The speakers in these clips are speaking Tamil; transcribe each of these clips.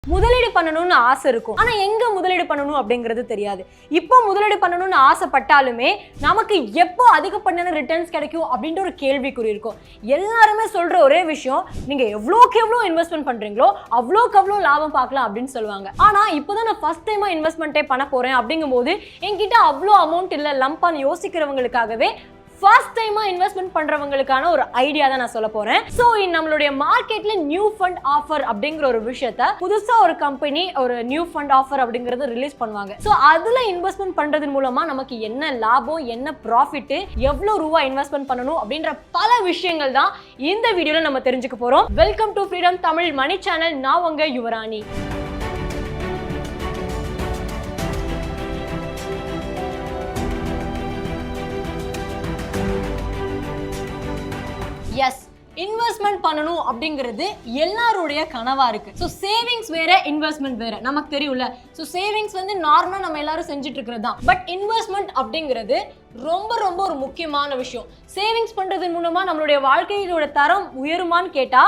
முதலீடு பண்ணணும்னு ஆசை இருக்கும், ஆனா எங்க முதலீடு பண்ணணும் அப்படிங்கிறது தெரியாது. இப்போ முதலீடு பண்ணணும்னு ஆசைப்பட்டாலுமே நமக்கு எப்போ அதிகப்படியான ரிட்டர்ன்ஸ் கிடைக்கும் அப்படின்ற ஒரு கேள்விக்குறி இருக்கும். எல்லாருமே சொல்ற ஒரே விஷயம், நீங்க எவ்வளோக்கு எவ்வளோ இன்வெஸ்ட்மெண்ட் பண்றீங்களோ அவ்வளோக்கு அவ்வளோ லாபம் பார்க்கலாம் அப்படின்னு சொல்லுவாங்க. ஆனா இப்போதான் நான் ஃபர்ஸ்ட் டைமா இன்வெஸ்ட்மெண்ட்டே பண்ண போறேன் அப்படிங்கும் போது என்கிட்ட அவ்வளோ அமௌண்ட் இல்லை லம்பான்னு யோசிக்கிறவங்களுக்காகவே ஃபர்ஸ்ட் டைமா இன்வெஸ்ட்மெண்ட் பண்றவங்களுக்கான ஒரு ஐடியா தான் நான் சொல்ல போறேன். சோ நம்மளுடைய மார்க்கெட்ல நியூ ஃபண்ட் ஆஃபர் அப்படிங்கிற ஒரு விஷயத்தை புதுசா ஒரு கம்பெனி ஒரு நியூ ஃபண்ட் ஆஃபர் அப்படிங்கறத ரிலீஸ் பண்ணுவாங்க. சோ அதுல இன்வெஸ்ட்மெண்ட் பண்றது மூலமா நமக்கு என்ன லாபம், என்ன ப்ராஃபிட், எவ்வளவு ரூபாய் இன்வெஸ்ட்மெண்ட் பண்ணணும் அப்படின்ற பல விஷயங்கள் தான் இந்த வீடியோல நம்ம தெரிஞ்சுக்க போறோம். Welcome to freedom Tamil Mani channel. நான் உங்க யுவராணி. எஸ், இன்வெஸ்ட்மெண்ட் பண்ணணும் அப்படிங்கிறது எல்லாருடைய கனவா இருக்கு. ஸோ சேவிங்ஸ் வேற, இன்வெஸ்ட்மெண்ட் வேற, நமக்கு தெரியும்ல. ஸோ சேவிங்ஸ் வந்து நார்மலா நம்ம எல்லாரும் செஞ்சுட்டு இருக்கிறது தான். பட் இன்வெஸ்ட்மெண்ட் அப்படிங்கிறது ரொம்ப ரொம்ப ஒரு முக்கியமான விஷயம். சேவிங்ஸ் பண்றது மூலமா நம்மளுடைய வாழ்க்கையோட தரம் உயருமான்னு கேட்டா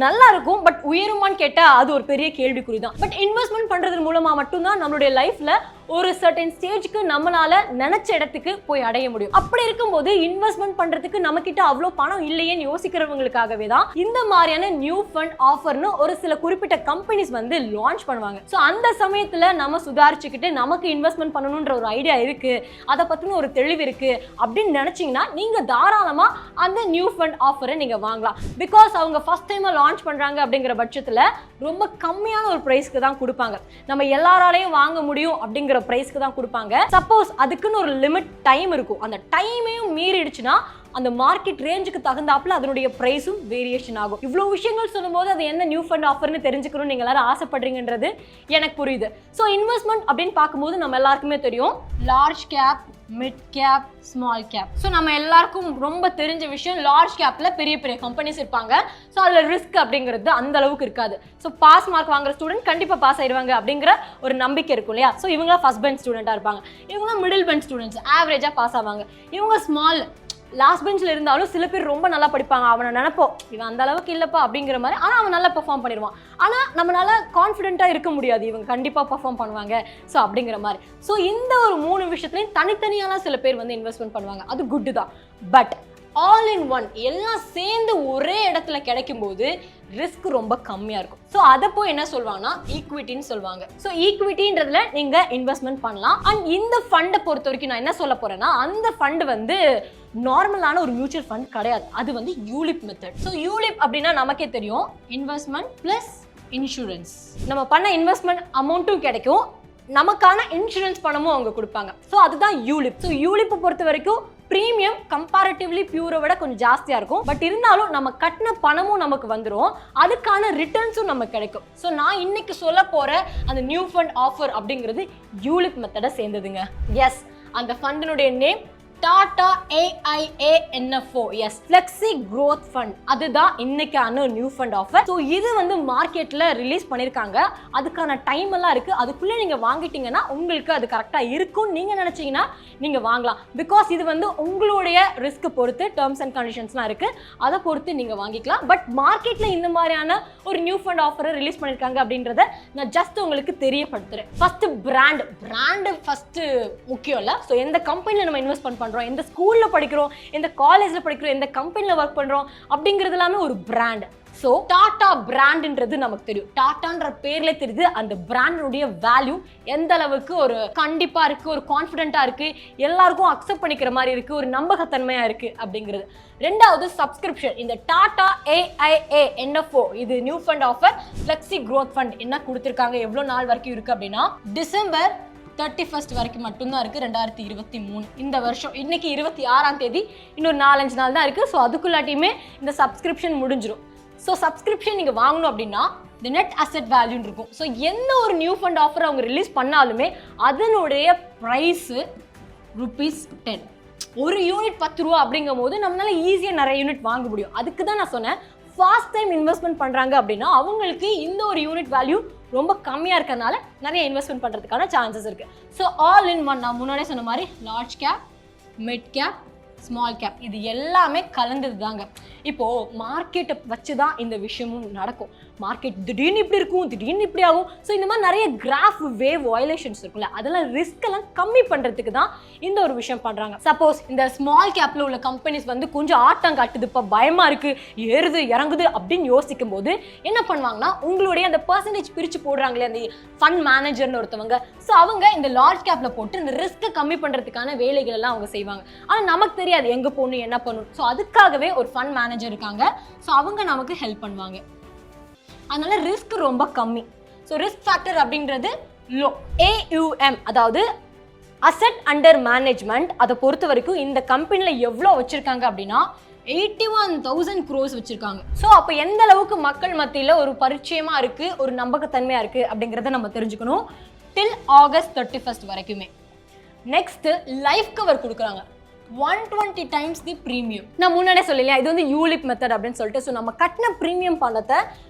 நல்லா இருக்கும், பட் உயருமான்னு கேட்டா அது ஒரு பெரிய கேள்விக்குறி தான். பட் இன்வெஸ்ட்மெண்ட் பண்றது மூலமா மட்டும்தான் நம்மளுடைய லைஃப்ல ஒரு சர்டன் ஸ்டேஜ்க்கு நம்மளால நினைச்ச இடத்துக்கு போய் அடைய முடியும். அப்படி இருக்கும்போது இன்வெஸ்ட்மெண்ட் பண்றதுக்கு நம்ம கிட்ட அவ்வளோ பணம் இல்லையேன்னு யோசிக்கிறவங்களுக்காகவே தான் இந்த மாதிரியான நியூ ஃபண்ட் ஆஃபர்னு ஒரு சில குறிப்பிட்ட கம்பெனிஸ் வந்து லான்ச் பண்ணுவாங்க. ஸோ அந்த சமயத்துல நம்ம சுதாரிச்சுக்கிட்டு நமக்கு இன்வெஸ்ட்மெண்ட் பண்ணணுன்ற ஒரு ஐடியா இருக்கு, அதை பத்தின ஒரு தெளிவு இருக்கு அப்படின்னு நினைச்சீங்கன்னா நீங்க தாராளமா அந்த நியூ ஃபண்ட் ஆஃபரை நீங்க வாங்கலாம். பிகாஸ் அவங்க ஃபர்ஸ்ட் டைம் லான்ச் பண்றாங்க அப்படிங்கிற பட்சத்துல ரொம்ப கம்மியான ஒரு பிரைஸ்க்கு தான் கொடுப்பாங்க. நம்ம எல்லாராலையும் வாங்க முடியும் அப்படிங்கிற பிரைஸ்க்கு தான் கொடுப்பாங்க. சப்போஸ் அதுக்குன்னு ஒரு லிமிட் டைம் இருக்கும், அந்த டைமையும் மீறிடுச்சுன்னா அந்த மார்க்கெட் ரேஞ்சுக்கு தகுந்தாப்புல அதனுடைய பிரைஸும் வேரியேஷன் ஆகும். இவ்வளவு விஷயங்கள் சொல்லும்போது அது என்ன நியூ ஃபண்ட் ஆஃபர்னு தெரிஞ்சுக்கணும் நீங்க எல்லாரும் ஆசைப்படுறீங்கன்றது எனக்கு புரியுது. ஸோ இன்வெஸ்ட்மெண்ட் அப்படின்னு பார்க்கும்போது நம்ம எல்லாருக்குமே தெரியும், large cap, mid cap, small cap. So நம்ம எல்லாருக்கும் ரொம்ப தெரிஞ்ச விஷயம், லார்ஜ் கேப்ல பெரிய பெரிய கம்பெனிஸ் இருப்பாங்க. ஸோ அதில் ரிஸ்க் அப்படிங்கிறது அந்த அளவுக்கு இருக்காது. ஸோ பாஸ் மார்க் வாங்குற ஸ்டூடெண்ட் கண்டிப்பாக பாஸ் ஆயிடுவாங்க அப்படிங்கிற ஒரு நம்பிக்கை இருக்கும் இல்லையா. ஸோ இவங்க ஃபர்ஸ்ட் பெஞ்ச் ஸ்டூடெண்டாக இருப்பாங்க, இவங்க மிடில் பெஞ்ச் ஸ்டூடெண்ட்ஸ் ஆவரேஜாக பாஸ் ஆவாங்க. இவங்க ஸ்மால் லாஸ்ட் பெஞ்சில் இருந்தாலும் சில பேர் ரொம்ப நல்லா படிப்பாங்க, அவனை நினைப்போம் இவன் அந்த அளவுக்கு இல்லைப்பா அப்படிங்கிற மாதிரி, ஆனால் அவன் நல்லா பெர்ஃபார்ம் பண்ணிடுவான். ஆனால் நம்மளால கான்ஃபிடென்ட்டாக இருக்க முடியாது, இவங்க கண்டிப்பாக பெர்ஃபார்ம் பண்ணுவாங்க ஸோ அப்படிங்கிற மாதிரி. ஸோ இந்த ஒரு 3 விஷயத்துலையும் தனித்தனியான சில பேர் வந்து இன்வெஸ்ட்மெண்ட் பண்ணுவாங்க, அது குட்டு தான். பட் ஆல் இன் ஒன் எல்லாம் சேர்ந்து ஒரே இடத்துல கிடைக்கும் போது ரிஸ்க் ரொம்ப கம்மியாக இருக்கும். ஸோ அதை போய் என்ன சொல்லுவாங்கன்னா ஈக்விட்டின்னு சொல்லுவாங்க. ஸோ ஈக்விட்டின்றதுல நீங்கள் இன்வெஸ்ட்மெண்ட் பண்ணலாம். அண்ட் இந்த ஃபண்டை பொறுத்த வரைக்கும் நான் என்ன சொல்ல போறேன்னா, அந்த ஃபண்டு வந்து நார்மலான ஒரு மியூச்சுவல் ஃபண்ட் கிடையாது, அது வந்து யூலிப் மெத்தட். ஸோ யூலிப் அப்படின்னா நமக்கே தெரியும், இன்வெஸ்ட்மெண்ட் பிளஸ் இன்சூரன்ஸ். நம்ம பண்ண இன்வெஸ்ட்மெண்ட் அமௌண்ட்டும் கிடைக்கும், நமக்கான இன்சூரன்ஸ் பணமும் அவங்க கொடுப்பாங்க. ஸோ அதுதான் யூலிப். ஸோ யூலிப்பை பொறுத்த வரைக்கும் ப்ரீமியம் கம்பேரிட்டிவ்லி பியூரை விட கொஞ்சம் ஜாஸ்தியாக இருக்கும். பட் இருந்தாலும் நம்ம கட்டின பணமும் நமக்கு வந்துடும், அதுக்கான ரிட்டர்ன்ஸும் நமக்கு கிடைக்கும். ஸோ நான் இன்னைக்கு சொல்ல போற அந்த நியூ ஃபண்ட் ஆஃபர் அப்படிங்கிறது யூலிப் மெத்தடை சேர்ந்ததுங்க. எஸ், அந்த ஃபண்டினுடைய name Tata AIANFO. Yes, flexi growth fund. அதுதான் இன்னைக்கான நியூ ஃபண்ட் ஆஃபர். ஸோ இது வந்து மார்க்கெட்ல ரிலீஸ் பண்ணியிருக்காங்க, அதுக்கான டைம் எல்லாம் இருக்கு. அதுக்குள்ள நீங்க வாங்கிட்டீங்கன்னா உங்களுக்கு அது கரெக்டா இருக்கும் நீங்க நினைச்சீங்கன்னா நீங்க வாங்கலாம். பிகாஸ் இது வந்து உங்களுடைய ரிஸ்க் பொறுத்து டேர்ம்ஸ் அண்ட் கண்டிஷன்ஸ்லாம் இருக்கு, அதை பொறுத்து நீங்க வாங்கிக்கலாம். பட் மார்க்கெட்ல இந்த மாதிரியான ஒரு நியூ ஃபண்ட் ஆஃபரை ரிலீஸ் பண்ணியிருக்காங்க அப்படின்றத நான் ஜஸ்ட் உங்களுக்கு தெரியப்படுத்துறேன். ஃபர்ஸ்ட் பிராண்ட் ஃபர்ஸ்ட் முக்கியம் இல்ல. ஸோ எந்த கம்பெனில நம்ம இன்வெஸ்ட்மெண்ட் பண்றோம், எந்த ஸ்கூல்ல படிக்கிறோம், எந்த காலேஜ்ல படிக்கிறோம், எந்த கம்பெனில ஒர்க் பண்றோம் அப்படிங்கிறது எல்லாமே ஒரு பிராண்ட். ஸோ டாடா பிராண்ட்ன்றது நமக்கு தெரியும், டாட்டான்ற பேர்ல தெரியுது அந்த பிராண்டோடைய வேல்யூ எந்த அளவுக்கு ஒரு கண்டிப்பா இருக்கு, ஒரு கான்ஃபிடென்ட்டா இருக்கு, எல்லாருக்கும் அக்செப்ட் பண்ணிக்கிற மாதிரி இருக்கு, ஒரு நம்பகத்தன்மையா இருக்கு அப்படிங்கிறது. ரெண்டாவது சப்ஸ்கிரிப்ஷன். இந்த டாடா AIANFO இது new fund offer flexi growth fund என்ன கொடுத்துருக்காங்க, எவ்வளவு நாள் வரைக்கும் இருக்கு அப்படின்னா டிசம்பர் 31 வரைக்கும் மட்டும்தான் இருக்கு, 2023 இந்த வருஷம். இன்னைக்கு 26ஆம் தேதி, இன்னொரு 4-5 நாள் தான் இருக்கு. ஸோ அதுக்குள்ளாட்டியுமே இந்த சப்ஸ்கிரிப்ஷன் முடிஞ்சிடும். ஸோ சப்ஸ்கிரிப்ஷன் நீங்க வாங்கணும் அப்படின்னா the net asset value இருக்கும். ஸோ எந்த ஒரு நியூ ஃபண்ட் ஆஃபர் அவங்க ரிலீஸ் பண்ணாலுமே அதனுடைய ப்ரைஸ் ₹10. ஒரு யூனிட் 10 ரூபா அப்படிங்கும் போது நம்மளால ஈஸியாக நிறைய யூனிட் வாங்க முடியும். அதுக்கு தான் நான் சொன்னேன், ஃபர்ஸ்ட் டைம் இன்வெஸ்ட்மெண்ட் பண்றாங்க அப்படின்னா அவங்களுக்கு இந்த ஒரு யூனிட் வேல்யூ ரொம்ப கம்மியாக இருக்கிறதுனால நிறைய இன்வெஸ்ட்மெண்ட் பண்ணுறதுக்கான சான்சஸ் இருக்குது. ஸோ ஆல் இன் ஒன், நான் முன்னாடியே சொன்ன மாதிரி large cap, mid cap, small cap இது எல்லாமே கலந்தது தாங்க. இப்போது மார்க்கெட்டை வச்சு தான் இந்த விஷயமும் நடக்கும். மார்க்கெட் திடீர்னு இப்படி இருக்கும், திடீர்னு இப்படி ஆகும். ஸோ இந்த மாதிரி நிறைய கிராஃப் வேவ் வயலேஷன்ஸ் இருக்குல்ல, அதெல்லாம் ரிஸ்க் எல்லாம் கம்மி பண்ணுறதுக்கு தான் இந்த ஒரு விஷயம் பண்ணுறாங்க. சப்போஸ் இந்த ஸ்மால் கேப்பில் உள்ள கம்பெனிஸ் வந்து கொஞ்சம் ஆட்டம் காட்டுது, இப்போ பயமாக இருக்குது, ஏறுது இறங்குது அப்படின்னு யோசிக்கும் போது என்ன பண்ணுவாங்கன்னா, உங்களுடைய அந்த பர்சன்டேஜ் பிரித்து போடுறாங்களே அந்த ஃபண்ட் மேனேஜர்னு ஒருத்தவங்க, ஸோ அவங்க இந்த லார்ஜ் கேப்பில் போட்டு இந்த ரிஸ்க்கை கம்மி பண்ணுறதுக்கான வேலைகள் எல்லாம் அவங்க செய்வாங்க. ஆனால் நமக்கு தெரியாது எங்கே போகணும் என்ன பண்ணணும். ஸோ அதுக்காகவே ஒரு ஃபண்ட் மேனேஜர் இருக்காங்க. ஸோ அவங்க நமக்கு ஹெல்ப் பண்ணுவாங்க. அதனால ரிஸ்க் ரொம்ப கம்மி. ஸோ ரிஸ்க் ஃபேக்டர் அப்படின்றது லோ. AUM அதாவது அசெட் அண்டர் மேனேஜ்மெண்ட், அதை பொறுத்த வரைக்கும் இந்த கம்பெனியில் எவ்வளோ வச்சுருக்காங்க அப்படின்னா 81,000 crores வச்சுருக்காங்க. ஸோ அப்போ எந்த அளவுக்கு மக்கள் மத்தியில் ஒரு பரிச்சயமாக இருக்குது, ஒரு நம்பகத்தன்மையாக இருக்குது அப்படிங்கிறத நம்ம தெரிஞ்சுக்கணும். டில் ஆகஸ்ட் 31 வரைக்குமே. நெக்ஸ்ட்டு லைஃப் கவர் கொடுக்குறாங்க 120 times தி ப்ரீமியம். நான் முன்னாடியே சொல்லலையா, இது வந்து யூலிப் மெத்தட் அப்படின்னு சொல்லிட்டு. ஸோ நம்ம கட்டின ப்ரீமியம் பணத்தை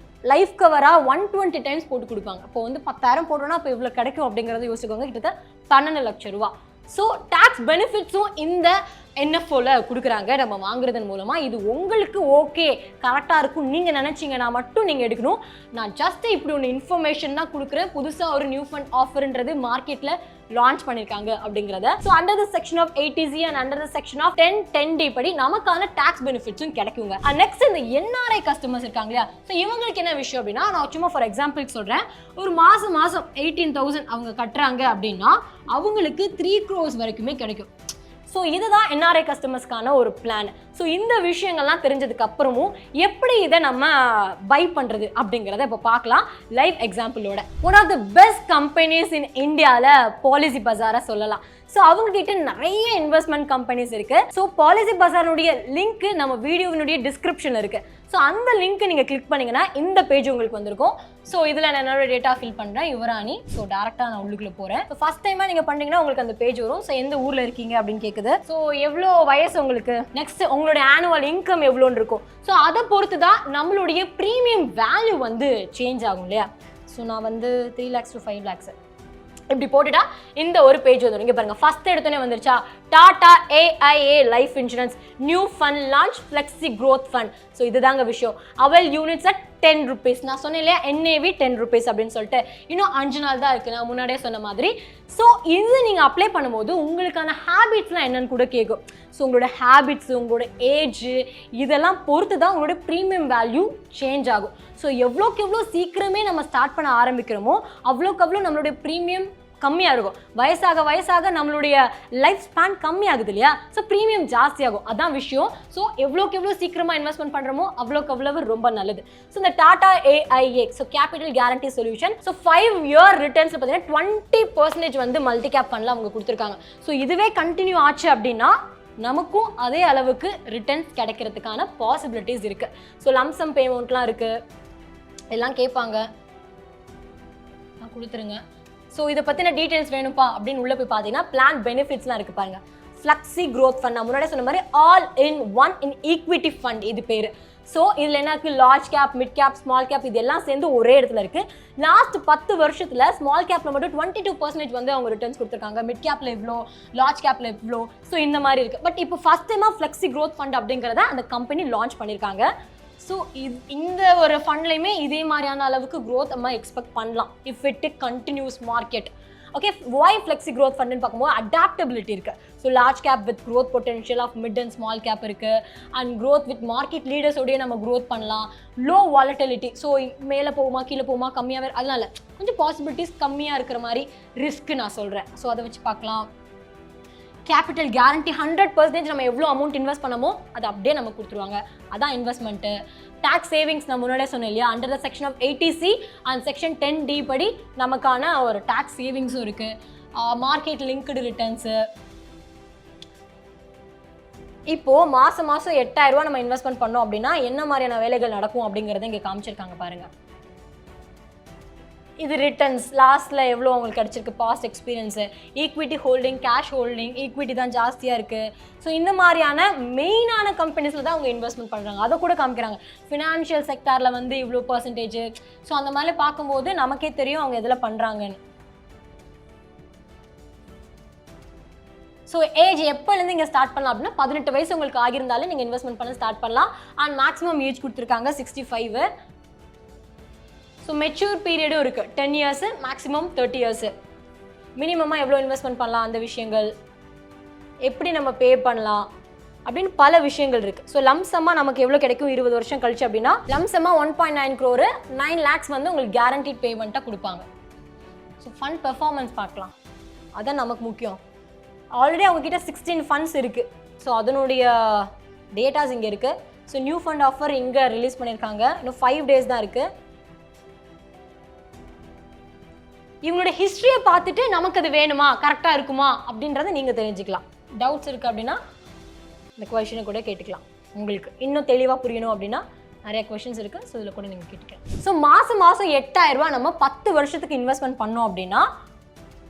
லைஃப் கவராக 120 times போட்டு கொடுப்பாங்க. இப்போ வந்து 10,000 போட்டோன்னா அப்போ இவ்வளோ கிடைக்கும் அப்படிங்கிறத யோசிச்சுக்கோங்க. கிட்டத்தட்ட 12 லட்சம் ரூபா. ஸோ டேக்ஸ் பெனிஃபிட்ஸும் இந்த NFOல கொடுக்குறாங்க நம்ம வாங்குறதன் மூலமாக. இது உங்களுக்கு ஓகே கரெக்டாக இருக்கும் நீங்கள் நினச்சிங்கன்னா மட்டும் நீங்கள் எடுக்கணும். நான் ஜஸ்ட் இப்படி ஒன்று இன்ஃபர்மேஷன் தான் கொடுக்குறேன். புதுசாக ஒரு நியூ ஃபண்ட் ஆஃபர்ன்றது மார்க்கெட்டில் லான்ச் பண்ணியிருக்காங்க அப்படிங்கிறத. So under the section of 80C and under the section of 10(10)D படி நமக்கான டேக்ஸ் பெனிஃபிட்ஸும் கிடைக்குங்க. நெக்ஸ்ட் இந்த NRI கஸ்டமர்ஸ் இருக்காங்க இல்லையா, ஸோ இவங்களுக்கு என்ன விஷயம் அப்படின்னா, நான் சும்மா ஃபார் எக்ஸாம்பிளுக்கு சொல்கிறேன், ஒரு மாதம் 18,000 அவங்க கட்டுறாங்க அப்படின்னா அவங்களுக்கு 3 crores வரைக்குமே கிடைக்கும். ஸோ இதுதான் NRI கஸ்டமர்ஸ்க்கான ஒரு பிளான். ஸோ இந்த விஷயங்கள்லாம் தெரிஞ்சதுக்கு அப்புறமும் எப்படி இதை நம்ம பை பண்ணுறது அப்படிங்கிறத இப்போ பார்க்கலாம் லைவ் எக்ஸாம்பிளோட. One of the best companies in இந்தியாவில் பாலிசி பஜாரை சொல்லலாம். ஸோ அவங்க கிட்ட நிறைய இன்வெஸ்ட்மெண்ட் கம்பெனிஸ் இருக்கு. ஸோ பாலிசி பஜாருடைய லிங்க் நம்ம வீடியோவினுடைய டிஸ்கிரிப்ஷன் இருக்கு. ஸோ அந்த லிங்க் நீங்கள் கிளிக் பண்ணீங்கன்னா இந்த பேஜ் உங்களுக்கு வந்திருக்கும். ஸோ இதில் நான் என்னோட டேட்டா ஃபில் பண்ணுறேன், யுவராணி. ஸோ டேரெக்டாக நான் உள்ளுக்குள்ளே போகிறேன். ஸோ ஃபஸ்ட் டைமாக நீங்கள் பண்ணீங்கன்னா உங்களுக்கு அந்த பேஜ் வரும். ஸோ எந்த ஊரில் இருக்கீங்க அப்படின்னு கேட்குது. ஸோ எவ்வளோ வயசு உங்களுக்கு, நெக்ஸ்ட் உங்களுடைய ஆனுவல் இன்கம் எவ்வளோன்னு இருக்கும். ஸோ அதை பொறுத்து தான் நம்மளுடைய ப்ரீமியம் வேல்யூ வந்து சேஞ்ச் ஆகும் இல்லையா. ஸோ நான் வந்து 3 lakhs to 5 lakhs இப்படி போட்டுட்டா இந்த ஒரு பேஜ் வந்துடும். இங்கே பாருங்க, ஃபர்ஸ்ட் எடுத்தோன்னே வந்துருச்சா, Tata AIA life insurance new fund launch flexi growth fund. So இதுதாங்க விஷயம். அவல் யூனிட்ஸ் அட் 10 rupees. நான் சொன்னேன் இல்லையா, NAV 10 rupees அப்படின்னு சொல்லிட்டு. இன்னும் 5 நாள் தான் இருக்குது, நான் முன்னாடியே சொன்ன மாதிரி. ஸோ இது நீங்கள் அப்ளை பண்ணும்போது உங்களுக்கான ஹேபிட்ஸ்லாம் என்னன்னு கூட கேட்கும். ஸோ உங்களோட ஹேபிட்ஸு, உங்களோட ஏஜ், இதெல்லாம் பொறுத்து தான் உங்களோட ப்ரீமியம் வேல்யூ சேஞ்ச் ஆகும். ஸோ எவ்வளோக்கு எவ்வளோ சீக்கிரமே நம்ம ஸ்டார்ட் பண்ண ஆரம்பிக்கிறோமோ அவ்வளோக்கு அவ்வளோ நம்மளுடைய ப்ரீமியம் கம்மியாக இருக்கும். வயசாக வயசாக நம்மளுடைய லைஃப் ஸ்பேன் கம்மியாகுது இல்லையா. ஸோ ப்ரீமியம் ஜாஸ்தியாகும், அதான் விஷயம். ஸோ எவ்வளோக்கு எவ்வளோ சீக்கிரமாக இன்வெஸ்ட்மெண்ட் பண்ணுறோமோ அவ்வளோக்கு அவ்வளவு ரொம்ப நல்லது. ஸோ இந்த Tata AIA, so capital guarantee solution, so 5 year returns பார்த்தீங்கன்னா 20% வந்து மல்டி கேப் ஃபண்டில் அவங்க கொடுத்துருக்காங்க. ஸோ இதுவே கண்டினியூ ஆச்சு அப்படின்னா நமக்கும் அதே அளவுக்கு ரிட்டர்ன்ஸ் கிடைக்கிறதுக்கான பாசிபிலிட்டிஸ் இருக்குது. ஸோ லம்சம் பேமெண்ட்லாம் இருக்குது, எல்லாம் கேட்பாங்க, நான் கொடுத்துருங்க. ஸோ இதை பற்றின டீட்டெயில்ஸ் வேணும்ப்பா அப்படின்னு உள்ளே போய் பார்த்தீங்கன்னா பிளான் பெனிஃபிட்ஸ்லாம் இருக்குது பாருங்கள். ஃப்ளெக்ஸி க்ரோத் ஃபண்ட், நான் முன்னாடியே சொன்ன மாதிரி all in one in equity fund இது பேர். ஸோ இதில் என்ன இருக்குது, large cap, mid cap, small cap, இது எல்லாம் சேர்ந்து ஒரே இடத்துல இருக்குது. லாஸ்ட் 10 வருஷத்தில் ஸ்மால் கேப்பில் மட்டும் 22% வந்து அவங்க ரிட்டர்ன்ஸ் கொடுத்துருக்காங்க. மிட் கேப்பில் எவ்வளோ, லார்ஜ் கேப்பில் எவ்வளோ, ஸோ இந்த மாதிரி இருக்குது. பட் இப்போ ஃபஸ்ட் டைமாக ஃப்ளெக்ஸி க்ரோத் ஃபண்ட் அப்படிங்கிறத அந்த கம்பெனி லான்ச் பண்ணியிருக்காங்க. ஸோ இந்த ஒரு ஃபண்ட்லையுமே இதே மாதிரியான அளவுக்கு க்ரோத் நம்ம எக்ஸ்பெக்ட் பண்ணலாம் if it continues market. Okay, why flexi growth ஃபண்டுன்னு பார்க்கும்போது அடாப்டபிலிட்டி இருக்குது. So large cap with growth potential of mid and small cap இருக்குது. அண்ட் க்ரோத் வித் மார்க்கெட் லீடர்ஸோடய நம்ம க்ரோத் பண்ணலாம். லோ வாலட்டிலிட்டி, ஸோ மேலே போகுமா கீழே போகுமா கம்மியாக, அதனால கொஞ்சம் பாசிபிலிட்டிஸ் கம்மியாக இருக்கிற மாதிரி ரிஸ்க்கு நான் சொல்கிறேன். ஸோ அதை வச்சு பார்க்கலாம். கேபிட்டல் கேரண்டி 100% நம்ம எவ்வளோ அமௌண்ட் இன்வெஸ்ட் பண்ணமோ அதை அப்படியே நம்ம கொடுத்துருவாங்க, அதான் இன்வெஸ்ட்மெண்ட்டு. டேக்ஸ் சேவிங்ஸ் நான் முன்னாடியே சொன்னேன் இல்லையா, under the section of 80C and section 10D படி நமக்கான ஒரு டேக்ஸ் சேவிங்ஸும் இருக்குது. Market linked returns. இப்போது மாதம் 8,000 ரூபா நம்ம இன்வெஸ்ட்மெண்ட் பண்ணோம் அப்படின்னா என்ன மாதிரியான வேலைகள் நடக்கும் அப்படிங்கிறத இங்கே காமிச்சிருக்காங்க பாருங்கள். இது ரிட்டர்ன்ஸ் லாஸ்ட்டில் எவ்வளோ அவங்களுக்கு கிடச்சிருக்கு, past experience, equity holding, cash holding, equity தான் ஜாஸ்தியாக இருக்குது. ஸோ இந்த மாதிரியான மெயினான கம்பெனிஸில் தான் அவங்க இன்வெஸ்ட்மெண்ட் பண்ணுறாங்க, அதை கூட காமிக்கிறாங்க. ஃபினான்ஷியல் செக்டாரில் வந்து இவ்வளோ பர்சன்டேஜ். ஸோ அந்த மாதிரி பார்க்கும்போது நமக்கே தெரியும் அவங்க எதில் பண்ணுறாங்கன்னு. ஸோ ஏஜ் எப்போலேருந்து இங்கே ஸ்டார்ட் பண்ணலாம் அப்படின்னா 18 வயசு உங்களுக்கு ஆகியிருந்தாலும் நீங்கள் இன்வெஸ்ட்மெண்ட் பண்ண ஸ்டார்ட் பண்ணலாம். அண்ட் மேக்ஸிமம் ஏஜ் கொடுத்துருக்காங்க 65. ஸோ மெச்சூர் பீரியடும் இருக்குது, 10 இயர்ஸு, மேக்ஸிமம் 30 இயர்ஸு. மினிமமாக எவ்வளோ இன்வெஸ்ட்மெண்ட் பண்ணலாம், அந்த விஷயங்கள் எப்படி நம்ம பே பண்ணலாம் அப்படின்னு பல விஷயங்கள் இருக்குது. ஸோ லம்சமாக நமக்கு எவ்வளோ கிடைக்கும் 20 வருஷம் கழிச்சு அப்படின்னா, லம்சமாக 1.9 crore 9 lakhs வந்து உங்களுக்கு கேரண்டீட் பேமெண்ட்டாக கொடுப்பாங்க. ஸோ ஃபண்ட் பெர்ஃபார்மன்ஸ் பார்க்கலாம், அதான் நமக்கு முக்கியம். ஆல்ரெடி அவங்கக்கிட்ட 16 ஃபண்ட்ஸ் இருக்குது. ஸோ அதனுடைய டேட்டாஸ் இங்கே இருக்குது. ஸோ நியூ ஃபண்ட் ஆஃபர் இங்கே ரிலீஸ் பண்ணியிருக்காங்க. இன்னும் 5 days தான் இருக்குது. இவங்களோட ஹிஸ்ட்ரியை பார்த்துட்டு நமக்கு அது வேணுமா, கரெக்டாக இருக்குமா அப்படின்றத நீங்கள் தெரிஞ்சுக்கலாம். டவுட்ஸ் இருக்குது அப்படின்னா இந்த கொஷினை கூட கேட்டுக்கலாம். உங்களுக்கு இன்னும் தெளிவாக புரியணும் அப்படின்னா நிறைய கொஷின்ஸ் இருக்குது. ஸோ இதில் கூட நீங்கள் கேட்டுக்கலாம். ஸோ மாதம் 8,000 ரூபா நம்ம 10 வருஷத்துக்கு இன்வெஸ்ட்மெண்ட் பண்ணோம் அப்படின்னா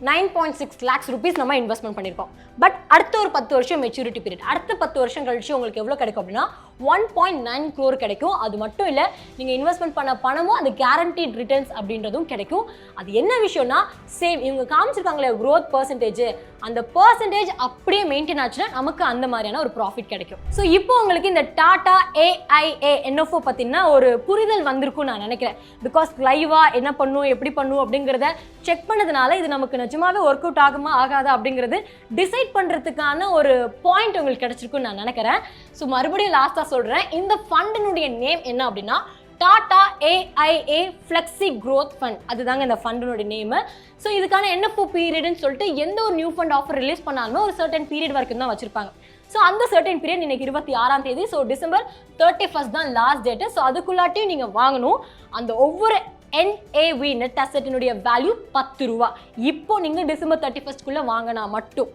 9.6 lakhs rupees நம்ம இன்வெஸ்ட்மெண்ட் பண்ணியிருக்கோம். பட் அடுத்த ஒரு 10 வருஷம் மெச்சூரிட்டி பீரியட், அடுத்த 10 வருஷம் கழிச்சு உங்களுக்கு எவ்வளோ கிடைக்கும் அப்படின்னா 1.9 crore கிடைக்கும். அது மட்டும் இல்லை, நீங்கள் இன்வெஸ்ட்மெண்ட் பண்ண பணமும் அந்த கேரண்டீட் ரிட்டர்ன்ஸ் அப்படின்றதும் கிடைக்கும். அது என்ன விஷயம்னா, சேம் இவங்க காமிச்சிருக்காங்களே growth percentage, அந்த பர்சன்டேஜ் அப்படியே மெயின்டைன் ஆச்சுன்னா நமக்கு அந்த மாதிரியான ஒரு ப்ராஃபிட் கிடைக்கும். ஸோ இப்போ உங்களுக்கு இந்த டாடா AIA NFO பற்றினா ஒரு புரிதல் வந்திருக்கும் நான் நினைக்கிறேன். பிகாஸ் லைவாக என்ன பண்ணும், எப்படி பண்ணும் அப்படிங்கிறத செக் பண்ணதுனால இது நமக்கு நிஜமாவே ஒர்க் அவுட் ஆகுமா ஆகாதா அப்படிங்கிறது டிசைட் பண்ணுறதுக்கான ஒரு பாயிண்ட் உங்களுக்கு கிடைச்சிருக்குன்னு நான் நினைக்கிறேன். ஸோ மறுபடியும் லாஸ்ட்டாக சொல்கிறேன், இந்த ஃபண்டினுடைய நேம் என்ன அப்படின்னா Tata AIA flexi growth fund. அதுதாங்க இந்த ஃபண்டினுடைய நேமு. ஸோ இதுக்கான NFO பீரியட்னு சொல்லிட்டு எந்த ஒரு நியூ ஃபண்ட் ஆஃபர் ரிலீஸ் பண்ணாலுமே ஒரு சர்டன் பீரியட் வரைக்கும் தான் வச்சிருப்பாங்க. ஸோ அந்த சர்டன் பீரியட் இன்னைக்கு 26ஆம் தேதி. ஸோ December 31st தான் லாஸ்ட் டேட்டு. ஸோ அதுக்குள்ளாட்டியும் நீங்கள் வாங்கணும். அந்த ஒவ்வொரு NAV நெட் அசெட்டினுடைய வேல்யூ 10 ரூபா. இப்போ நீங்கள் December 31st வாங்கினா மட்டும்.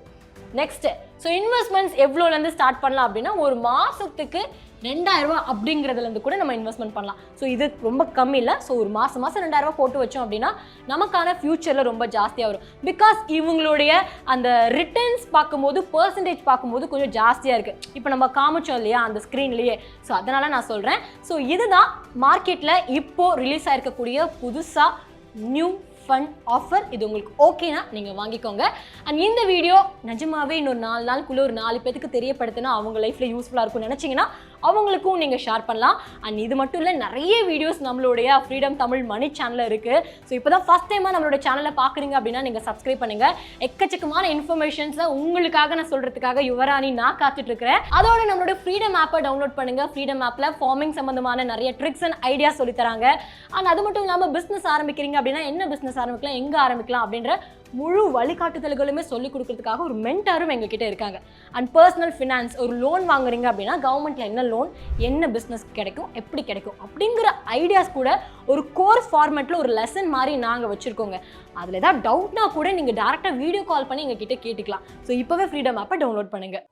நெக்ஸ்ட், ஸோ இன்வெஸ்ட்மெண்ட்ஸ் எவ்வளோலேருந்து ஸ்டார்ட் பண்ணலாம் அப்படின்னா ஒரு மாதத்துக்கு 2,000 ரூபா அப்படிங்கிறதுலேருந்து கூட நம்ம இன்வெஸ்ட்மெண்ட் பண்ணலாம். ஸோ இது ரொம்ப கம்மி இல்லை. ஸோ ஒரு மாதம் 2,000 ரூபா போட்டு வச்சோம் அப்படின்னா நமக்கான ஃபியூச்சரில் ரொம்ப ஜாஸ்தியாக வரும். பிகாஸ் இவங்களுடைய அந்த ரிட்டர்ன்ஸ் பார்க்கும்போது பர்சன்டேஜ் பார்க்கும்போது கொஞ்சம் ஜாஸ்தியாக இருக்குது. இப்போ நம்ம காமிச்சோம் இல்லையா அந்த ஸ்க்ரீன்லேயே. ஸோ அதனால் நான் சொல்கிறேன். ஸோ இதுதான் மார்க்கெட்டில் இப்போது ரிலீஸ் ஆகிருக்கக்கூடிய புதுசாக நியூ ஃபண்ட் ஆஃபர். இது உங்களுக்கு ஓகேனா நீங்கள் வாங்கிக்கோங்க. அண்ட் இந்த வீடியோ நிஜமாவே இன்னொரு 4 நாளுக்குள்ளே ஒரு 4 பேருக்கு தெரியப்படுத்தினா அவங்க லைஃப்பில் யூஸ்ஃபுல்லாக இருக்கும்னு நினச்சிங்கன்னா அவங்களுக்கும் நீங்கள் ஷேர் பண்ணலாம். அண்ட் இது மட்டும் இல்லை, நிறைய வீடியோஸ் நம்மளுடைய ஃப்ரீடம் தமிழ் மணி சேனலில் இருக்குது. ஸோ இப்போ தான் ஃபஸ்ட் டைமாக நம்மளோட சேனலை பார்க்குறீங்க அப்படின்னா நீங்கள் சப்ஸ்கிரைப் பண்ணுங்கள். எக்கச்சக்கமான இன்ஃபர்மேஷன்ஸை உங்களுக்காக நான் சொல்கிறதுக்காக யுவராணி நான் காத்துட்ருக்கிறேன். அதோட நம்மளோட ஃப்ரீடம் ஆப்பை டவுன்லோட் பண்ணுங்கள். ஃப்ரீடம் ஆப்பில் ஃபார்மிங் சம்மந்தமான நிறைய ட்ரிக்ஸ் அண்ட் ஐடியாஸ் சொல்லித்தராங்க. அண்ட் அது மட்டும் இல்லாமல் பிஸ்னஸ் ஆரம்பிக்கிறீங்க அப்படின்னா என்ன பிஸ்னஸ் ஆரம்பிக்கலாம், எங்கே ஆரம்பிக்கலாம் அப்படின்ற முழு வழிகாட்டுதல்களுமே சொல்லிக் கொடுக்கறதுக்காக ஒரு மென்டாரும் எங்ககிட்ட இருக்காங்க. அண்ட் பர்சனல் ஃபினான்ஸ், ஒரு லோன் வாங்குறீங்க அப்படின்னா கவர்மெண்ட்ல என்ன லோன், என்ன பிஸ்னஸ் கிடைக்கும், எப்படி கிடைக்கும் அப்படிங்கிற ஐடியாஸ் கூட ஒரு கோர்ஸ் ஃபார்மேட்டில் ஒரு லெசன் மாதிரி நாங்கள் வச்சுருக்கோங்க. அதில் ஏதாவது டவுட்னா கூட நீங்கள் டேரெக்டாக வீடியோ கால் பண்ணி எங்ககிட்ட கேட்டுக்கலாம். ஸோ இப்போவே ஃப்ரீடம் ஆப்பை டவுன்லோட் பண்ணுங்கள்.